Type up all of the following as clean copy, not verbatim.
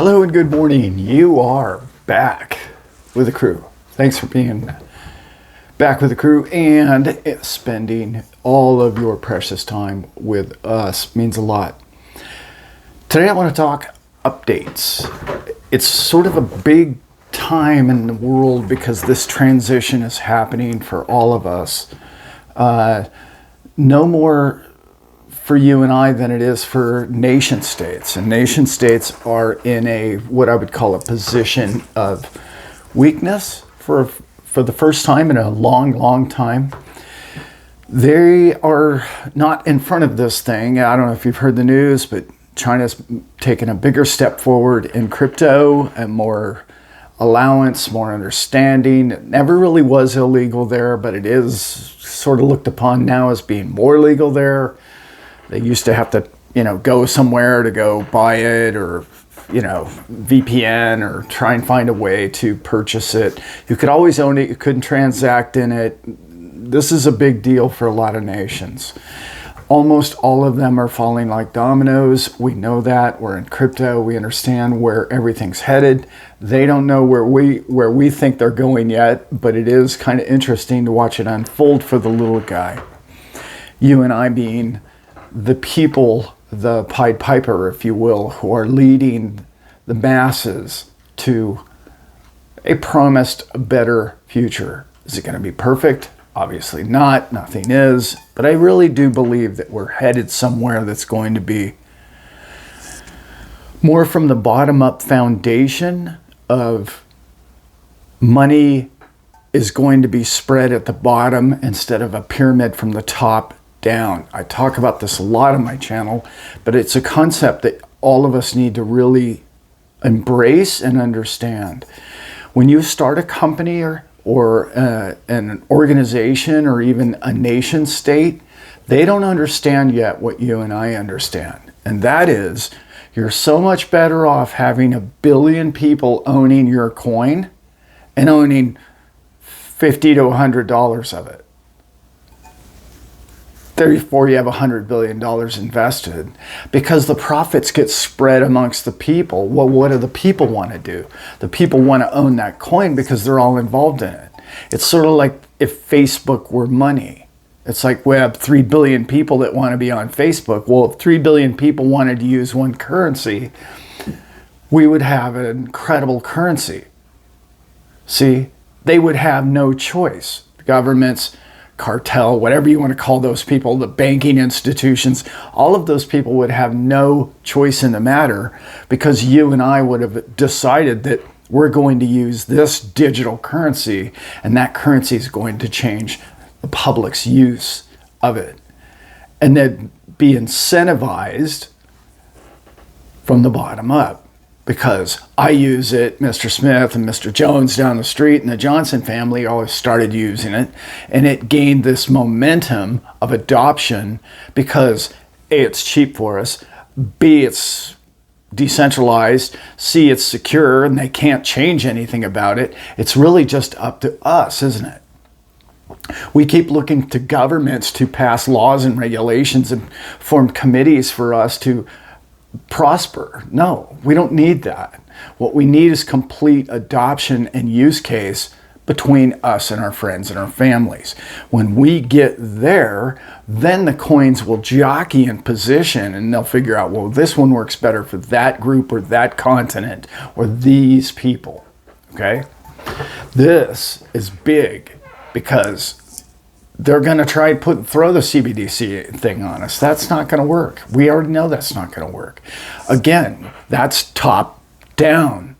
Hello and good morning. You are back with the crew. Thanks for being back with the crew and spending all of your precious time with us. Means a lot. Today I want to talk updates. It's sort of a big time in the world because this transition is happening for all of us. No more for you and I than it is for nation states. And nation states are in a, what I would call a position of weakness for the first time in a long time. They are not in front of this thing. I don't know if you've heard the news, but China's taken a bigger step forward in crypto and more allowance, more understanding. It never really was illegal there, but it is sort of looked upon now as being more legal there. They used to have to, go somewhere to go buy it or, VPN or try and find a way to purchase it. You could always own it. You couldn't transact in it. This is a big deal for a lot of nations. Almost all of them are falling like dominoes. We know that. We're in crypto. We understand where everything's headed. They don't know where we think they're going yet, but it is kind of interesting to watch it unfold for the little guy. You and I being the people, the Pied Piper, if you will, who are leading the masses to a promised better future. Is it going to be perfect? Obviously not. Nothing is. But I really do believe that we're headed somewhere that's going to be more from the bottom-up foundation of money is going to be spread at the bottom instead of a pyramid from the top down. I talk about this a lot on my channel, but it's a concept that all of us need to really embrace and understand. When you start a company or an organization or even a nation state, they don't understand yet what you and I understand. And that is, you're so much better off having 1 billion people owning your coin and owning $50 to $100 of it. Therefore, you have $100 billion invested because the profits get spread amongst the people. Well, what do the people want to do? The people want to own that coin because they're all involved in it. It's sort of like if Facebook were money. It's like we have 3 billion people that want to be on Facebook. Well, if 3 billion people wanted to use one currency, we would have an incredible currency. See, they would have no choice. The governments, cartel, whatever you want to call those people, the banking institutions, all of those people would have no choice in the matter because you and I would have decided that we're going to use this digital currency and that currency is going to change the public's use of it. And then be incentivized from the bottom up. Because I use it, Mr. Smith and Mr. Jones down the street and the Johnson family always started using it. And it gained this momentum of adoption because A, it's cheap for us, B, it's decentralized, C, it's secure and they can't change anything about it. It's really just up to us, isn't it? We keep looking to governments to pass laws and regulations and form committees for us to prosper. No, we don't need that. What we need is complete adoption and use case between us and our friends and our families. When we get there, then the coins will jockey in position and they'll figure out, well, this one works better for that group or that continent or these people. Okay? This is big because they're going to try and throw the CBDC thing on us. That's not going to work. We already know that's not going to work. Again, that's top down.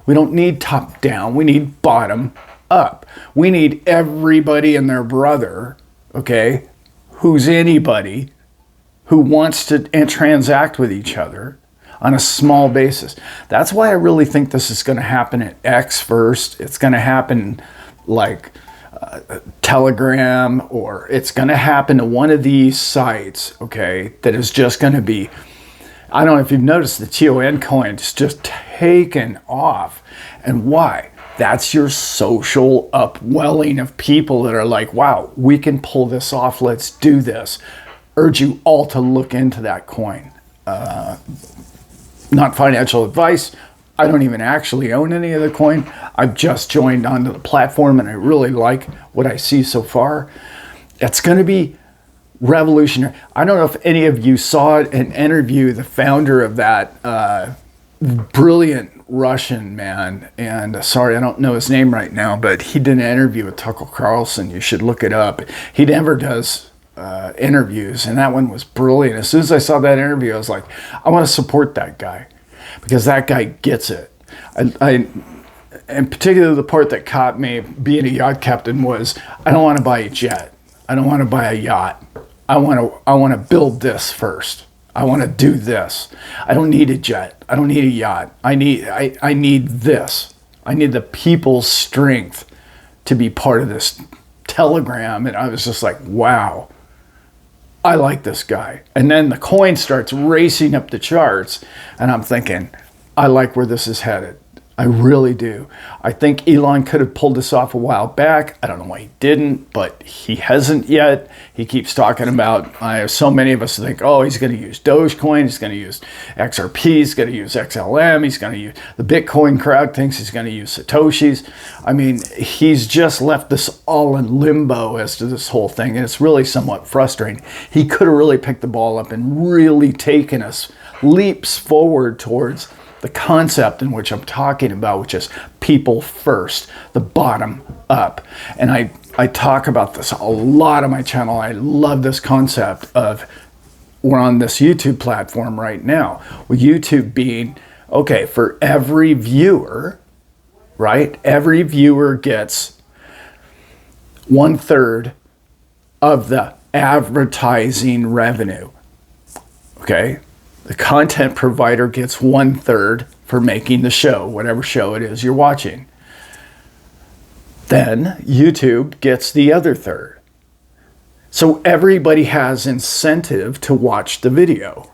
We don't need top down. We need bottom up. We need everybody and their brother, okay, who's anybody who wants to transact with each other on a small basis. That's why I really think this is going to happen at X first. It's going to happen like Telegram, or it's going to happen to one of these sites, okay, that is just going to be, I don't know if you've noticed, the TON coin is just taken off. And why? That's your social upwelling of people that are like, wow, we can pull this off. Let's do this. Urge you all to look into that coin. Not financial advice. I don't even actually own any of the coin. I've just joined onto the platform and I really like what I see so far. It's going to be revolutionary. I don't know if any of you saw an interview, the founder of that brilliant Russian man, and sorry, I don't know his name right now, but he did an interview with Tucker Carlson. You should look it up. He never does interviews, and that one was brilliant. As soon as I saw that interview, I was like, I want to support that guy because that guy gets it. And particularly the part that caught me being a yacht captain was, I don't want to buy a jet. I don't want to buy a yacht. I want to build this first. I want to do this. I don't need a jet. I don't need a yacht. I need this. I need the people's strength to be part of this telegram. And I was just like, wow, I like this guy. And then the coin starts racing up the charts. And I'm thinking, I like where this is headed. I really do. I think Elon could have pulled this off a while back. I don't know why he didn't, but he hasn't yet. He keeps talking about, so many of us think, oh, he's going to use Dogecoin, he's going to use XRP, he's going to use XLM, he's going to use, the Bitcoin crowd thinks he's going to use Satoshis. I mean, he's just left this all in limbo as to this whole thing, and it's really somewhat frustrating. He could have really picked the ball up and really taken us leaps forward towards the concept in which I'm talking about, which is people first, the bottom up. And I talk about this a lot on my channel. I love this concept of, we're on this YouTube platform right now, with YouTube being, okay, for every viewer, right? Every viewer gets 1/3 of the advertising revenue, okay? The content provider gets 1/3 for making the show, whatever show it is you're watching. Then YouTube gets the other third. So everybody has incentive to watch the video.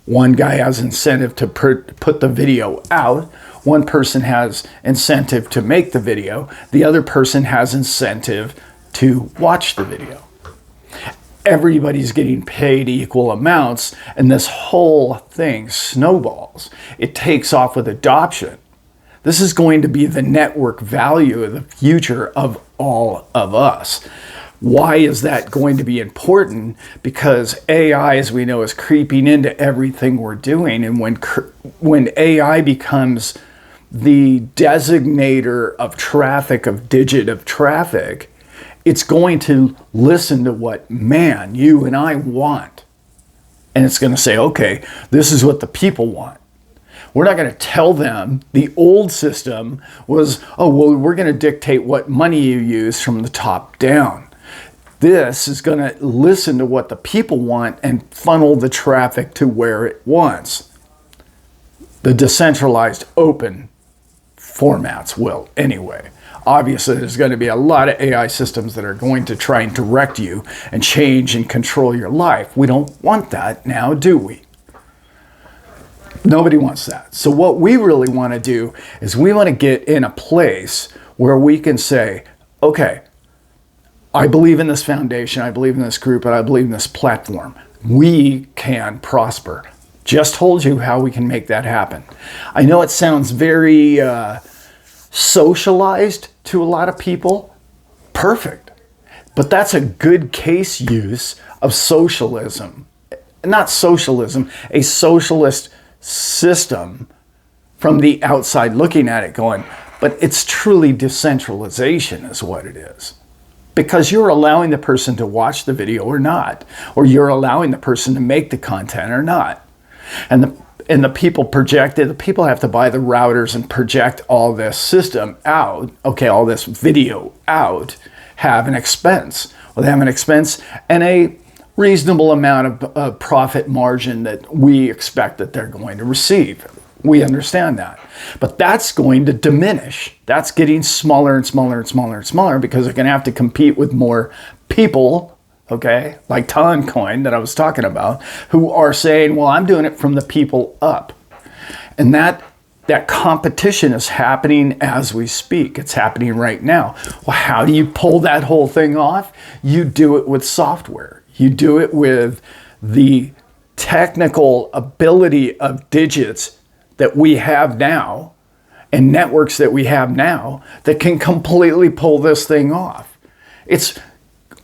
One guy has incentive to put the video out. One person has incentive to make the video. The other person has incentive to watch the video. Everybody's getting paid equal amounts, and this whole thing snowballs. It takes off with adoption. This is going to be the network value of the future of all of us. Why is that going to be important? Because AI, as we know, is creeping into everything we're doing, and when AI becomes the designator of traffic, of digit of traffic, it's going to listen to what man, you and I want. And it's going to say, okay, this is what the people want. We're not going to tell them the old system was, oh, well, we're going to dictate what money you use from the top down. This is going to listen to what the people want and funnel the traffic to where it wants. The decentralized open formats will anyway. Obviously, there's going to be a lot of AI systems that are going to try and direct you and change and control your life. We don't want that now, do we? Nobody wants that. So what we really want to do is we want to get in a place where we can say, okay, I believe in this foundation, I believe in this group, and I believe in this platform. We can prosper. Just told you how we can make that happen. I know it sounds very socialized to a lot of people. Perfect. But that's a good case use of socialism. Not socialism, a socialist system from the outside looking at it going, but it's truly decentralization is what it is. Because you're allowing the person to watch the video or not, or you're allowing the person to make the content or not. And the people project it, the people have to buy the routers and project all this system out, okay, all this video out, have an expense. Well, they have an expense and a reasonable amount of profit margin that we expect that they're going to receive. We understand that. But that's going to diminish. That's getting smaller and smaller and smaller and smaller because they're going to have to compete with more people, okay, like Toncoin that I was talking about, who are saying, well, I'm doing it from the people up. And that competition is happening as we speak. It's happening right now. Well, how do you pull that whole thing off? You do it with software. You do it with the technical ability of digits that we have now and networks that we have now that can completely pull this thing off. It's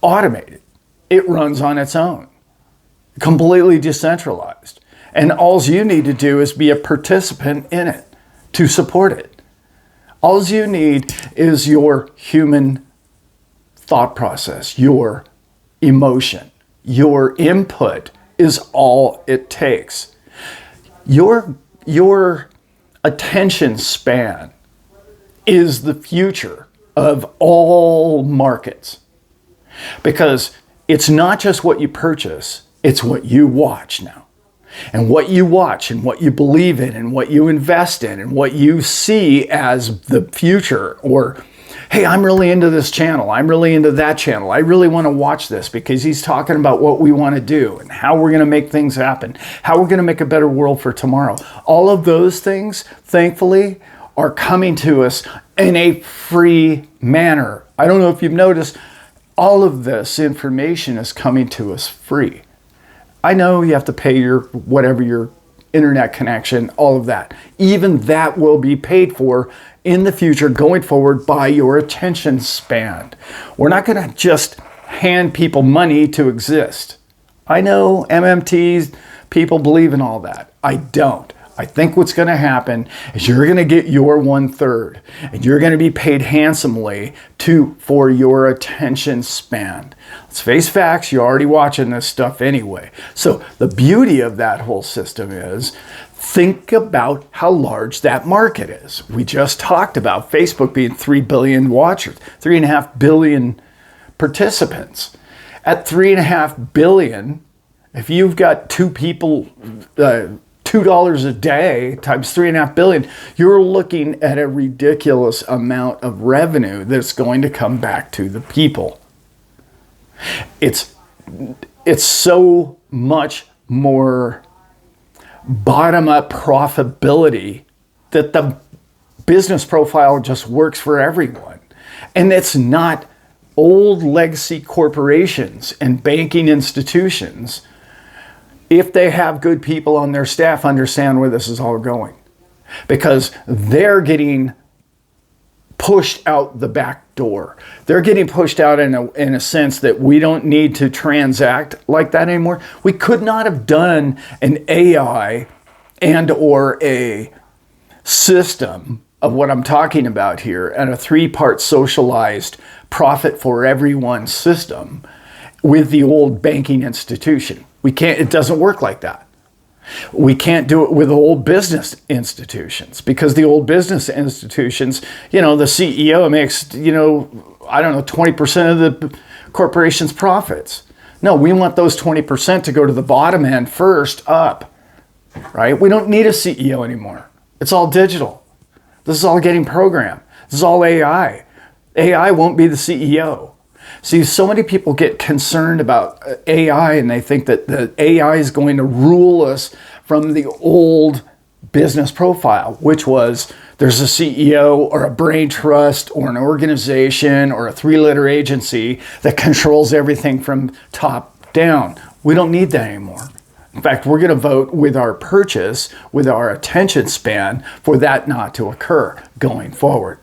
automated. It runs on its own, completely decentralized. And all you need to do is be a participant in it to support it. All you need is your human thought process, your emotion, your input is all it takes. Your attention span is the future of all markets, because it's not just what you purchase, it's what you watch now. And what you watch and what you believe in and what you invest in and what you see as the future, or, hey, I'm really into this channel, I'm really into that channel, I really want to watch this because he's talking about what we want to do and how we're going to make things happen, how we're going to make a better world for tomorrow. All of those things, thankfully, are coming to us in a free manner. I don't know if you've noticed, all of this information is coming to us free. I know you have to pay your internet connection, all of that. Even that will be paid for in the future going forward by your attention span. We're not going to just hand people money to exist. I know MMTs, people believe in all that. I don't. I think what's going to happen is you're going to get your 1/3 and you're going to be paid handsomely for your attention span. Let's face facts, you're already watching this stuff anyway. So the beauty of that whole system is, think about how large that market is. We just talked about Facebook being 3 billion watchers, 3.5 billion participants. At 3.5 billion, if you've got two people, $2 a day times 3.5 billion, you're looking at a ridiculous amount of revenue that's going to come back to the people. It's so much more bottom-up profitability that the business profile just works for everyone. And it's not old legacy corporations and banking institutions, if they have good people on their staff, understand where this is all going. Because they're getting pushed out the back door. They're getting pushed out in a sense that we don't need to transact like that anymore. We could not have done an AI and or a system of what I'm talking about here, and a 3-part socialized profit for everyone system with the old banking institution. We can't, it doesn't work like that. We can't do it with old business institutions, because the old business institutions, the CEO makes, 20% of the corporation's profits. No, we want those 20% to go to the bottom end first up, right? We don't need a CEO anymore. It's all digital. This is all getting programmed. This is all AI. AI won't be the CEO. See, so many people get concerned about AI and they think that the AI is going to rule us from the old business profile, which was there's a CEO or a brain trust or an organization or a 3-letter agency that controls everything from top down. We don't need that anymore. In fact, we're going to vote with our purchase, with our attention span, for that not to occur going forward.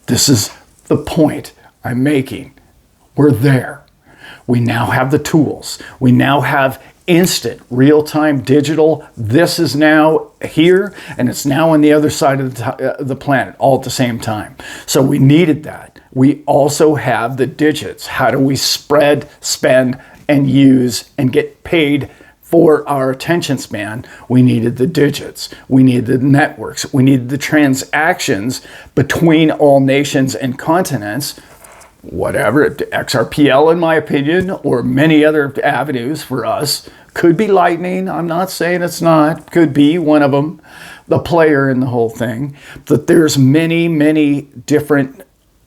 This is the point I'm making. We're there. We now have the tools. We now have instant, real-time, digital. This is now here, and it's now on the other side of the planet, all at the same time. So we needed that. We also have the digits. How do we spread, spend, and use, and get paid for our attention span? We needed the digits. We needed the networks. We needed the transactions between all nations and continents. Whatever, XRPL in my opinion, or many other avenues for us. Could be Lightning, I'm not saying it's not. Could be one of them, the player in the whole thing. But there's many, many different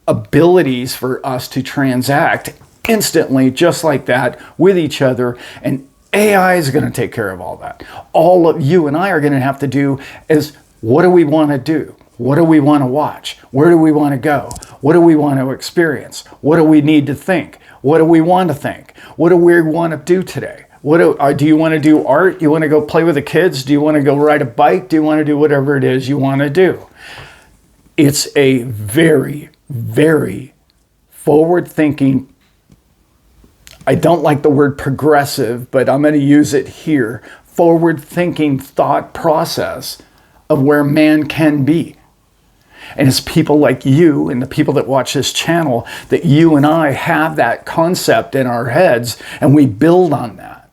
abilities for us to transact instantly, just like that, with each other. And AI is going to take care of all that. All of you and I are going to have to do is, what do we want to do? What do we want to watch? Where do we want to go? What do we want to experience? What do we need to think? What do we want to think? What do we want to do today? Do you want to do art? You want to go play with the kids? Do you want to go ride a bike? Do you want to do whatever it is you want to do? It's a very, very forward-thinking, I don't like the word progressive, but I'm going to use it here, forward-thinking thought process of where man can be. And it's people like you and the people that watch this channel that you and I have that concept in our heads, and we build on that.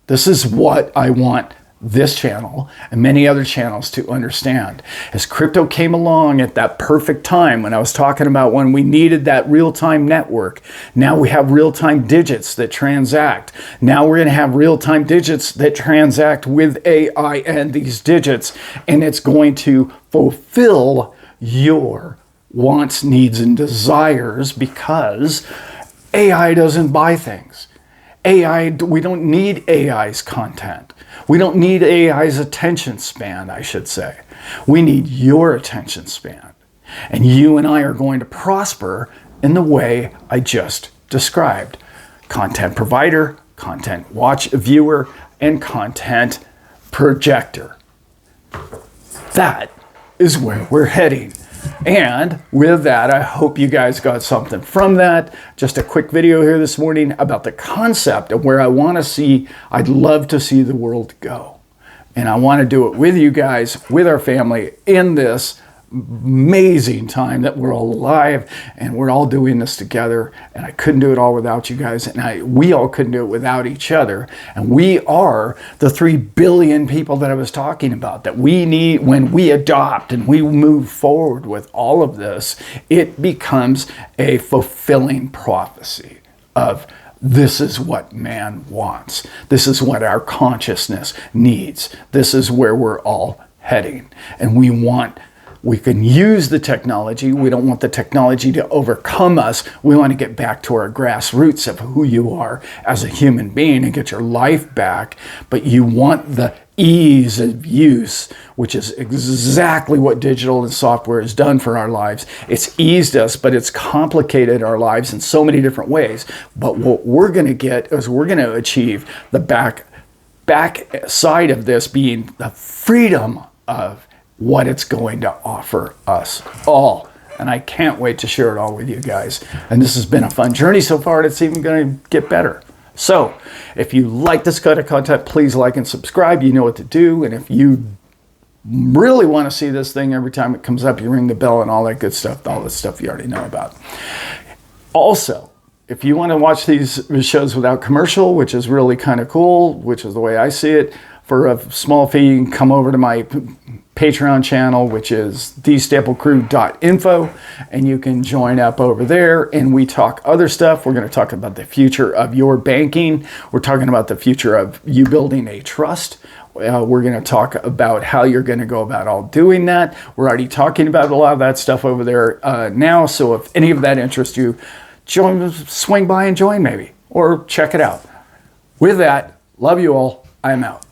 This is what I want this channel and many other channels to understand. As crypto came along at that perfect time, when I was talking about when we needed that real-time network, now we have real-time digits that transact. Now we're going to have real-time digits that transact with AI and these digits, and it's going to fulfill your wants, needs, and desires, because AI doesn't buy things. We don't need AI's content. We don't need AI's attention span, I should say. We need your attention span. And you and I are going to prosper in the way I just described. Content provider, content viewer, and content projector. That is where we're heading. And with that, I hope you guys got something from that. Just a quick video here this morning about the concept of where I'd love to see the world go. And I want to do it with you guys, with our family, in this amazing time that we're all alive and we're all doing this together. And I couldn't do it all without you guys, and we all couldn't do it without each other. And we are the 3 billion people that I was talking about that we need. When we adopt and we move forward with all of this, it becomes a fulfilling prophecy of this is what man wants. This is what our consciousness needs. This is where we're all heading. And we can use the technology. We don't want the technology to overcome us. We want to get back to our grassroots of who you are as a human being and get your life back. But you want the ease of use, which is exactly what digital and software has done for our lives. It's eased us, but it's complicated our lives in so many different ways. But what we're going to get is we're going to achieve the back side of this being the freedom of what it's going to offer us all. And I can't wait to share it all with you guys. And this has been a fun journey so far, and it's even going to get better. So if you like this kind of content, please like and subscribe. You know what to do. And if you really want to see this thing every time it comes up, you ring the bell and all that good stuff, all the stuff you already know about. Also, if you want to watch these shows without commercial, which is really kind of cool, which is the way I see it, for a small fee, you can come over to my Patreon channel, which is thestaplecrew.info, and you can join up over there, and we talk other stuff. We're going to talk about the future of your banking. We're talking about the future of you building a trust. We're going to talk about how you're going to go about all doing that. We're already talking about a lot of that stuff over there now, so if any of that interests you, swing by and join maybe, or check it out. With that, love you all. I'm out.